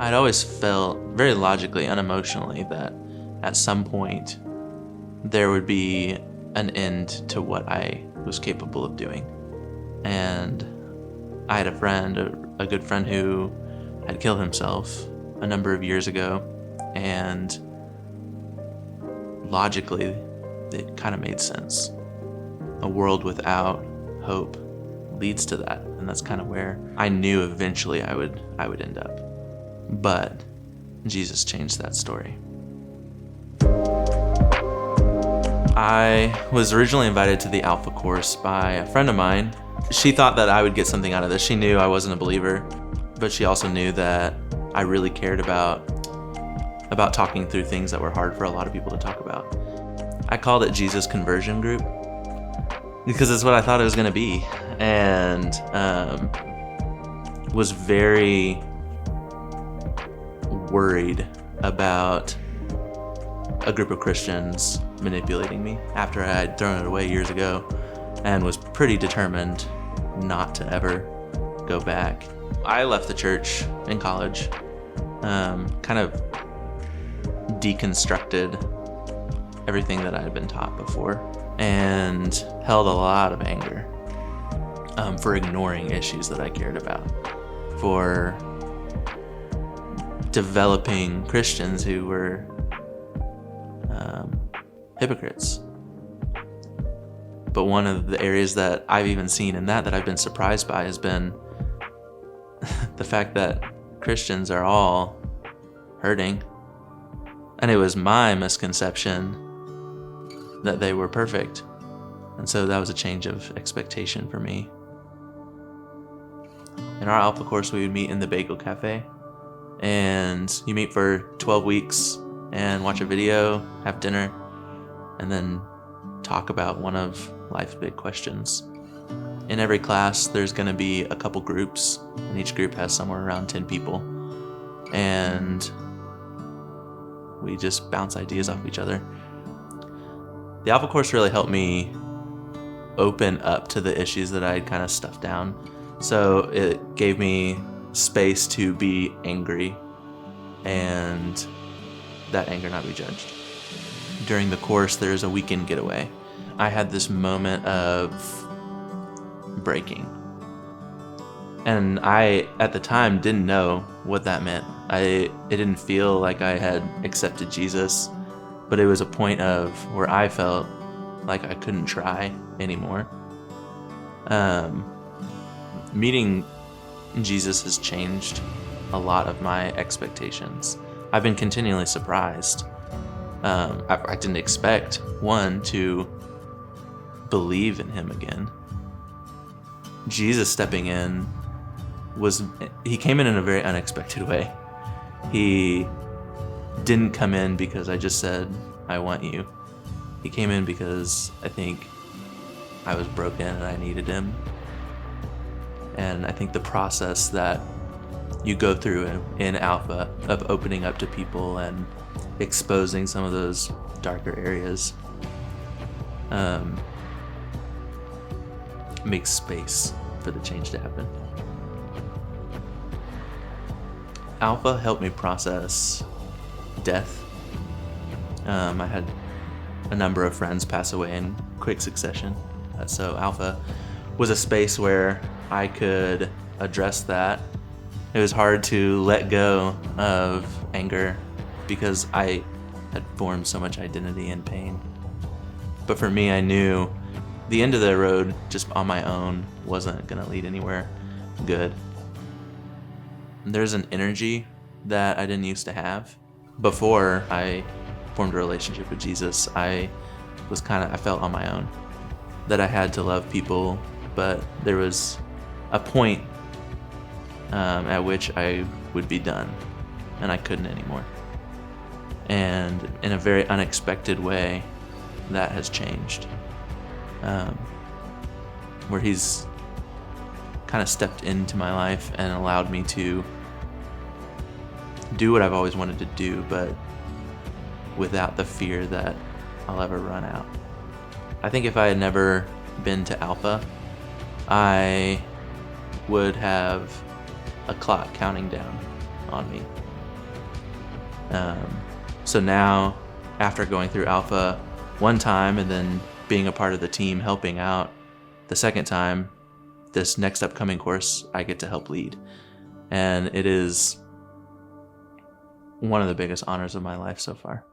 I'd always felt very logically, unemotionally, that at some point there would be an end to what I was capable of doing. And I had a friend, a good friend, who had killed himself a number of years ago, and logically it kind of made sense. A world without hope leads to that, and that's kind of where I knew eventually I would end up. But Jesus changed that story. I was originally invited to the Alpha course by a friend of mine. She thought that I would get something out of this. She knew I wasn't a believer, but she also knew that I really cared about talking through things that were hard for a lot of people to talk about. I called it Jesus Conversion Group because it's what I thought it was going to be, and was very worried about a group of Christians manipulating me after I had thrown it away years ago, and was pretty determined not to ever go back. I left the church in college, kind of deconstructed everything that I had been taught before, and held a lot of anger for ignoring issues that I cared about, for developing Christians who were hypocrites. But one of the areas that I've even seen in that I've been surprised by has been the fact that Christians are all hurting. And it was my misconception that they were perfect. And so that was a change of expectation for me. In our Alpha course, we would meet in the Bagel Cafe. And you meet for 12 weeks and watch a video, have dinner, and then talk about one of life's big questions. In every class, there's going to be a couple groups, and each group has somewhere around 10 people. And we just bounce ideas off each other. The Alpha course really helped me open up to the issues that I had kind of stuffed down. So it gave me space to be angry, and that anger not be judged. During the course, there's a weekend getaway. I had this moment of breaking. And I, at the time, didn't know what that meant. It didn't feel like I had accepted Jesus, but it was a point of where I felt like I couldn't try anymore. Meeting Jesus has changed a lot of my expectations. I've been continually surprised. I didn't expect, one, to believe in him again. Jesus stepping in he came in a very unexpected way. He didn't come in because I just said, I want you. He came in because I think I was broken and I needed him. And I think the process that you go through in Alpha of opening up to people and exposing some of those darker areas makes space for the change to happen. Alpha helped me process death. I had a number of friends pass away in quick succession. So Alpha was a space where I could address that. It was hard to let go of anger because I had formed so much identity in pain. But for me, I knew the end of the road just on my own wasn't going to lead anywhere good. There's an energy that I didn't used to have. Before I formed a relationship with Jesus, I felt on my own, that I had to love people, but there was a point at which I would be done, and I couldn't anymore. And in a very unexpected way, that has changed. Where he's kind of stepped into my life and allowed me to do what I've always wanted to do, but without the fear that I'll ever run out. I think if I had never been to Alpha, I would have a clock counting down on me So now, after going through Alpha one time and then being a part of the team helping out the second time, this next upcoming course I get to help lead. And it is one of the biggest honors of my life so far.